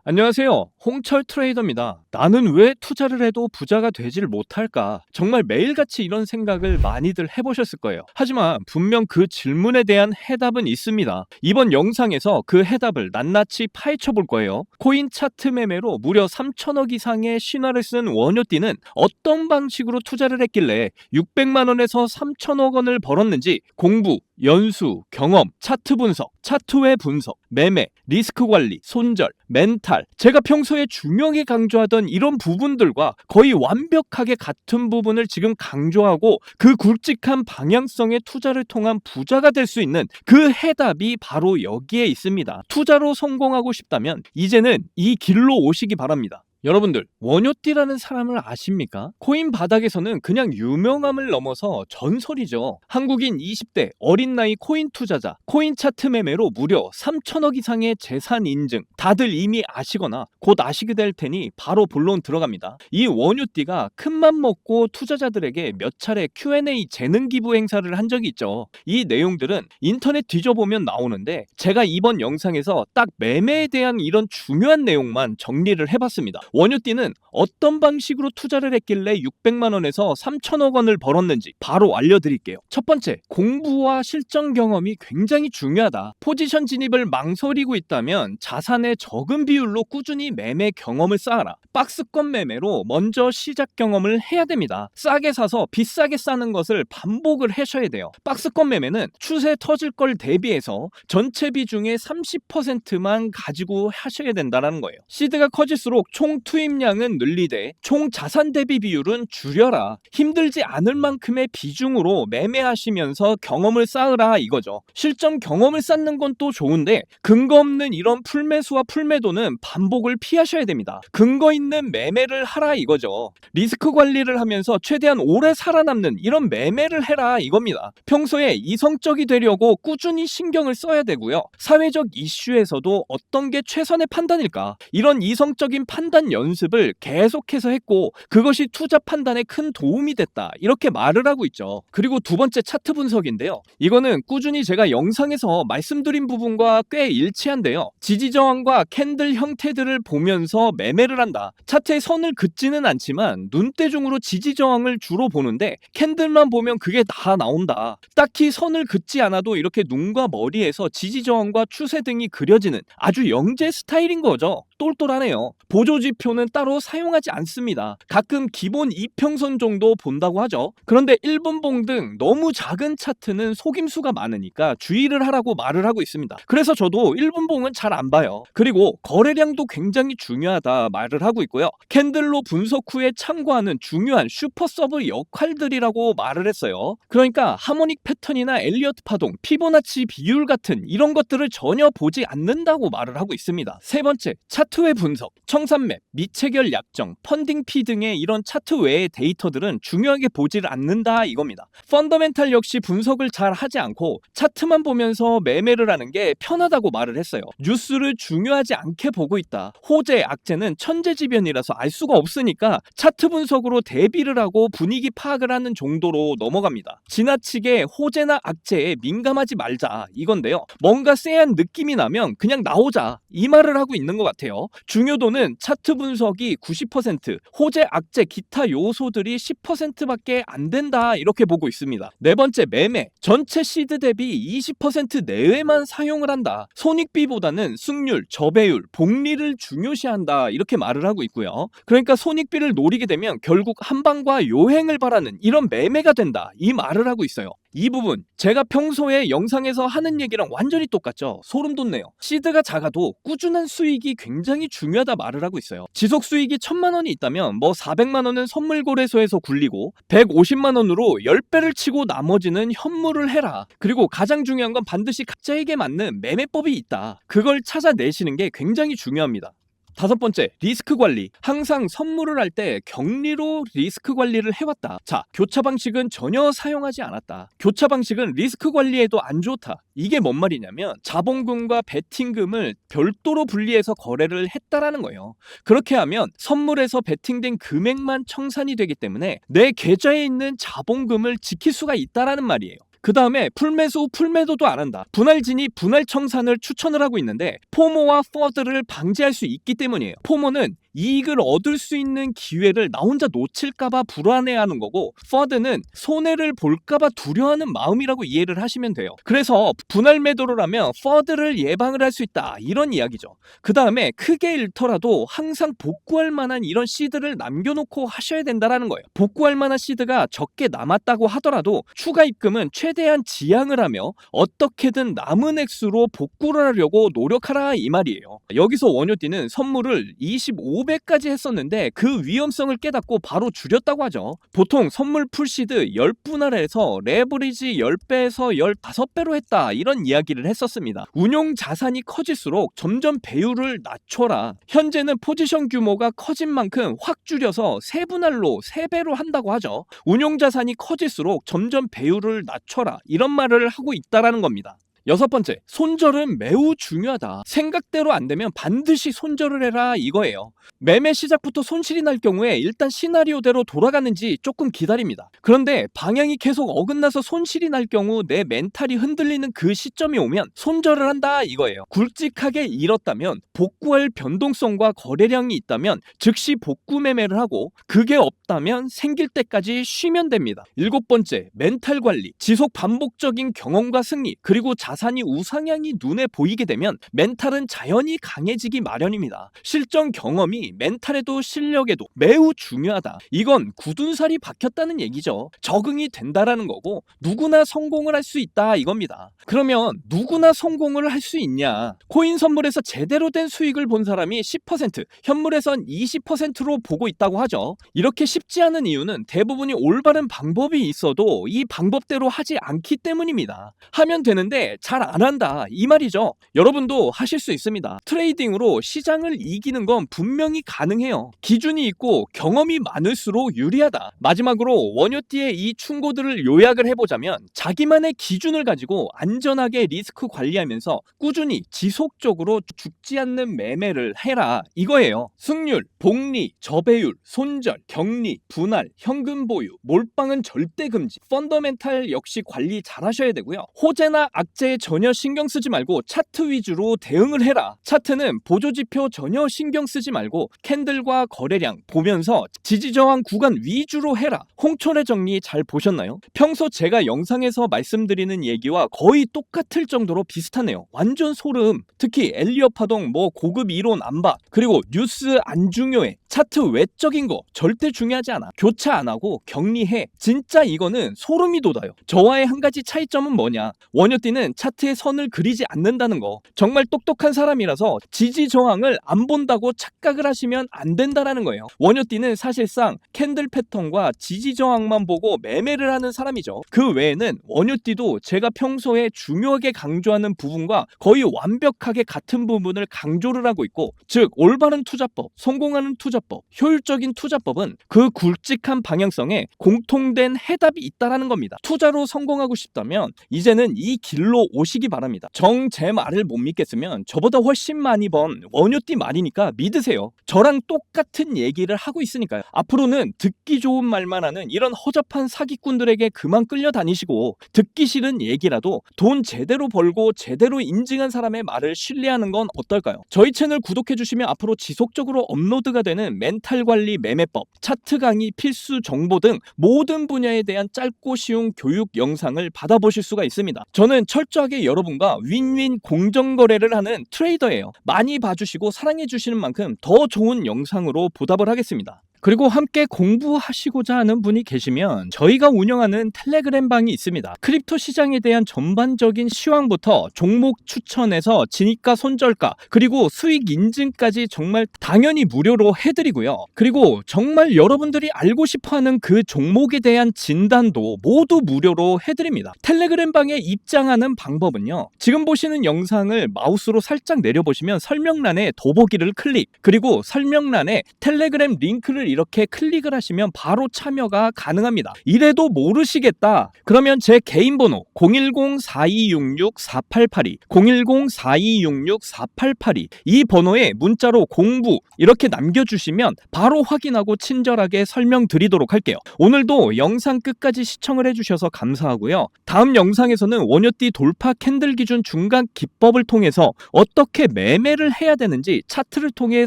안녕하세요. 홍철 트레이더입니다. 나는 왜 투자를 해도 부자가 되질 못할까? 정말 매일같이 이런 생각을 많이들 해보셨을 거예요. 하지만 분명 그 질문에 대한 해답은 있습니다. 이번 영상에서 그 해답을 낱낱이 파헤쳐 볼 거예요. 코인 차트 매매로 무려 3천억 이상의 신화를 쓴 원효띠는 어떤 방식으로 투자를 했길래 600만 원에서 3천억 원을 벌었는지 공부, 연수, 경험, 차트 분석, 차트 외 분석, 매매, 리스크 관리, 손절, 멘탈, 제가 평소에 중요하게 강조하던 이런 부분들과 거의 완벽하게 같은 부분을 지금 강조하고 그 굵직한 방향성의 투자를 통한 부자가 될 수 있는 그 해답이 바로 여기에 있습니다. 투자로 성공하고 싶다면 이제는 이 길로 오시기 바랍니다. 여러분들, 원효띠라는 사람을 아십니까? 코인 바닥에서는 그냥 유명함을 넘어서 전설이죠. 한국인 20대 어린 나이 코인 투자자, 코인 차트 매매로 무려 3천억 이상의 재산 인증. 다들 이미 아시거나 곧 아시게 될 테니 바로 본론 들어갑니다. 이 원효띠가 큰맘 먹고 투자자들에게 몇 차례 Q&A 재능 기부 행사를 한 적이 있죠. 이 내용들은 인터넷 뒤져보면 나오는데 제가 이번 영상에서 딱 매매에 대한 이런 중요한 내용만 정리를 해봤습니다. 원효띠는 어떤 방식으로 투자를 했길래 600만 원에서 3천억 원을 벌었는지 바로 알려드릴게요. 첫 번째, 공부와 실전 경험이 굉장히 중요하다. 포지션 진입을 망설이고 있다면 자산의 적은 비율로 꾸준히 매매 경험을 쌓아라. 박스권 매매로 먼저 시작 경험을 해야 됩니다. 싸게 사서 비싸게 싸는 것을 반복을 하셔야 돼요. 박스권 매매는 추세 터질 걸 대비해서 전체 비중의 30%만 가지고 하셔야 된다는 거예요. 시드가 커질수록 총 투입량은 늘리되 총 자산 대비 비율은 줄여라. 힘들지 않을 만큼의 비중으로 매매하시면서 경험을 쌓으라 이거죠. 실전 경험을 쌓는 건 또 좋은데 근거 없는 이런 풀매수와 풀매도는 반복을 피하셔야 됩니다. 근거 있는 매매를 하라 이거죠. 리스크 관리를 하면서 최대한 오래 살아남는 이런 매매를 해라 이겁니다. 평소에 이성적이 되려고 꾸준히 신경을 써야 되고요. 사회적 이슈에서도 어떤 게 최선의 판단일까? 이런 이성적인 판단 연습을 계속해서 했고 그것이 투자 판단에 큰 도움이 됐다 이렇게 말을 하고 있죠. 그리고 두 번째, 차트 분석인데요. 이거는 꾸준히 제가 영상에서 말씀드린 부분과 꽤 일치한데요. 지지저항과 캔들 형태들을 보면서 매매를 한다. 차트에 선을 긋지는 않지만 눈대중으로 지지저항을 주로 보는데 캔들만 보면 그게 다 나온다. 딱히 선을 긋지 않아도 이렇게 눈과 머리에서 지지저항과 추세 등이 그려지는 아주 영재 스타일인 거죠. 똘똘하네요. 보조지표는 따로 사용하지 않습니다. 가끔 기본 이평선 정도 본다고 하죠. 그런데 1분봉 등 너무 작은 차트는 속임수가 많으니까 주의를 하라고 말을 하고 있습니다. 그래서 저도 1분봉은 잘 안 봐요. 그리고 거래량도 굉장히 중요하다 말을 하고 있고요. 캔들로 분석 후에 참고하는 중요한 슈퍼 서브 역할들이라고 말을 했어요. 그러니까 하모닉 패턴이나 엘리어트 파동, 피보나치 비율 같은 이런 것들을 전혀 보지 않는다고 말을 하고 있습니다. 세 번째, 차트 외 분석, 청산맵, 미체결 약정, 펀딩 피 등의 이런 차트 외의 데이터들은 중요하게 보지를 않는다 이겁니다. 펀더멘탈 역시 분석을 잘 하지 않고 차트만 보면서 매매를 하는 게 편하다고 말을 했어요. 뉴스를 중요하지 않게 보고 있다. 호재, 악재는 천재지변이라서 알 수가 없으니까 차트 분석으로 대비를 하고 분위기 파악을 하는 정도로 넘어갑니다. 지나치게 호재나 악재에 민감하지 말자 이건데요. 뭔가 쎄한 느낌이 나면 그냥 나오자 이 말을 하고 있는 것 같아요. 중요도는 차트 분석이 90%, 호재, 악재, 기타 요소들이 10%밖에 안 된다 이렇게 보고 있습니다. 네 번째, 매매. 전체 시드 대비 20% 내외만 사용을 한다. 손익비보다는 승률, 저배율, 복리를 중요시한다 이렇게 말을 하고 있고요. 그러니까 손익비를 노리게 되면 결국 한방과 요행을 바라는 이런 매매가 된다 이 말을 하고 있어요. 이 부분 제가 평소에 영상에서 하는 얘기랑 완전히 똑같죠. 소름 돋네요. 시드가 작아도 꾸준한 수익이 굉장히 중요하다 말을 하고 있어요. 지속 수익이 1000만 원이 있다면 뭐 400만 원은 선물거래소에서 굴리고 150만 원으로 10배를 치고 나머지는 현물을 해라. 그리고 가장 중요한 건 반드시 각자에게 맞는 매매법이 있다. 그걸 찾아내시는 게 굉장히 중요합니다. 다섯 번째, 리스크 관리. 항상 선물을 할 때 격리로 리스크 관리를 해왔다. 자, 교차 방식은 전혀 사용하지 않았다. 교차 방식은 리스크 관리에도 안 좋다. 이게 뭔 말이냐면 자본금과 베팅금을 별도로 분리해서 거래를 했다라는 거예요. 그렇게 하면 선물에서 베팅된 금액만 청산이 되기 때문에 내 계좌에 있는 자본금을 지킬 수가 있다라는 말이에요. 그 다음에 풀매수, 풀매도도 안 한다. 분할진이 분할청산을 추천을 하고 있는데 포모와 퍼드를 방지할 수 있기 때문이에요. 포모는 이익을 얻을 수 있는 기회를 나 혼자 놓칠까봐 불안해하는 거고, 퍼드는 손해를 볼까봐 두려워하는 마음이라고 이해를 하시면 돼요. 그래서 분할 매도를 하면 퍼드를 예방을 할 수 있다, 이런 이야기죠. 그 다음에 크게 잃더라도 항상 복구할 만한 이런 시드를 남겨놓고 하셔야 된다라는 거예요. 복구할 만한 시드가 적게 남았다고 하더라도 추가 입금은 최대한 지양을 하며 어떻게든 남은 액수로 복구를 하려고 노력하라, 이 말이에요. 여기서 원효띠는 선물을 25배까지 했었는데 그 위험성을 깨닫고 바로 줄였다고 하죠. 보통 선물 풀시드 10분할에서 레버리지 10배에서 15배로 했다, 이런 이야기를 했었습니다. 운용 자산이 커질수록 점점 배율을 낮춰라. 현재는 포지션 규모가 커진 만큼 확 줄여서 3분할로 3배로 한다고 하죠. 운용 자산이 커질수록 점점 배율을 낮춰라, 이런 말을 하고 있다라는 겁니다. 6번째, 손절은 매우 중요하다. 생각대로 안 되면 반드시 손절을 해라, 이거예요. 매매 시작부터 손실이 날 경우에 일단 시나리오대로 돌아가는지 조금 기다립니다. 그런데 방향이 계속 어긋나서 손실이 날 경우 내 멘탈이 흔들리는 그 시점이 오면 손절을 한다, 이거예요. 굵직하게 잃었다면, 복구할 변동성과 거래량이 있다면 즉시 복구 매매를 하고, 그게 없다면 생길 때까지 쉬면 됩니다. 7번째, 멘탈 관리. 지속 반복적인 경험과 승리, 그리고 자산이 우상향이 눈에 보이게 되면 멘탈은 자연히 강해지기 마련입니다. 실전 경험이 멘탈에도 실력에도 매우 중요하다. 이건 굳은 살이 박혔다는 얘기죠. 적응이 된다라는 거고, 누구나 성공을 할 수 있다, 이겁니다. 그러면 누구나 성공을 할 수 있냐? 코인 선물에서 제대로 된 수익을 본 사람이 10%, 현물에선 20%로 보고 있다고 하죠. 이렇게 쉽지 않은 이유는 대부분이 올바른 방법이 있어도 이 방법대로 하지 않기 때문입니다. 하면 되는데 잘 안 한다, 이 말이죠. 여러분도 하실 수 있습니다. 트레이딩으로 시장을 이기는 건 분명히 가능해요. 기준이 있고 경험이 많을수록 유리하다. 마지막으로 원효띠의 이 충고들을 요약을 해보자면, 자기만의 기준을 가지고 안전하게 리스크 관리하면서 꾸준히 지속적으로 죽지 않는 매매를 해라, 이거예요. 승률, 복리, 저배율, 손절, 격리, 분할, 현금 보유, 몰빵은 절대 금지. 펀더멘탈 역시 관리 잘 하셔야 되고요. 호재나 악재에 전혀 신경 쓰지 말고 차트 위주로 대응을 해라. 차트는 보조지표 전혀 신경 쓰지 말고 캔들과 거래량 보면서 지지저항 구간 위주로 해라. 홍철의 정리 잘 보셨나요? 평소 제가 영상에서 말씀드리는 얘기와 거의 똑같을 정도로 비슷하네요. 완전 소름. 특히 엘리엇 파동, 고급 이론 안 봐, 그리고 뉴스 안 중요해, 차트 외적인 거 절대 중요하지 않아, 교차 안 하고 격리해. 진짜 이거는 소름이 돋아요. 저와의 한 가지 차이점은 뭐냐? 원효띠는 차트에 선을 그리지 않는다는 거. 정말 똑똑한 사람이라서 지지 저항을 안 본다고 착각을 하시면 안 된다라는 거예요. 원효띠는 사실상 캔들 패턴과 지지 저항만 보고 매매를 하는 사람이죠. 그 외에는 원효띠도 제가 평소에 중요하게 강조하는 부분과 거의 완벽하게 같은 부분을 강조를 하고 있고, 즉 올바른 투자법, 성공하는 투자법, 효율적인 투자법은 그 굵직한 방향성에 공통된 해답이 있다라는 겁니다. 투자로 성공하고 싶다면 이제는 이 길로 오시기 바랍니다. 정 제 말을 못 믿겠으면 저보다 훨씬 많이 번 원효띠 말이니까 믿으세요. 저랑 똑같은 얘기를 하고 있으니까요. 앞으로는 듣기 좋은 말만 하는 이런 허접한 사기꾼들에게 그만 끌려다니시고, 듣기 싫은 얘기라도 돈 제대로 벌고 제대로 인증한 사람의 말을 신뢰하는 건 어떨까요? 저희 채널 구독해주시면 앞으로 지속적으로 업로드가 되는 멘탈 관리 매매법, 차트 강의 필수 정보 등 모든 분야에 대한 짧고 쉬운 교육 영상을 받아보실 수가 있습니다. 저는 철저하게 여러분과 윈윈 공정거래를 하는 트레이더예요. 많이 봐주시고 사랑해주시는 만큼 더 좋은 영상으로 보답을 하겠습니다. 그리고 함께 공부하시고자 하는 분이 계시면 저희가 운영하는 텔레그램 방이 있습니다. 크립토 시장에 대한 전반적인 시황부터 종목 추천에서 진입가 손절가, 그리고 수익 인증까지 정말 당연히 무료로 해드리고요. 그리고 정말 여러분들이 알고 싶어하는 그 종목에 대한 진단도 모두 무료로 해드립니다. 텔레그램 방에 입장하는 방법은요, 지금 보시는 영상을 마우스로 살짝 내려보시면 설명란에 더보기를 클릭, 그리고 설명란에 텔레그램 링크를 이렇게 클릭을 하시면 바로 참여가 가능합니다. 이래도 모르시겠다, 그러면 제 개인 번호 010-4266-4882 010-4266-4882 이 번호에 문자로 공부 이렇게 남겨주시면 바로 확인하고 친절하게 설명드리도록 할게요. 오늘도 영상 끝까지 시청을 해주셔서 감사하고요. 다음 영상에서는 원효띠 돌파 캔들 기준 중간 기법을 통해서 어떻게 매매를 해야 되는지 차트를 통해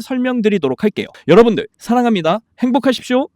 설명드리도록 할게요. 여러분들 사랑합니다. 행복하십시오.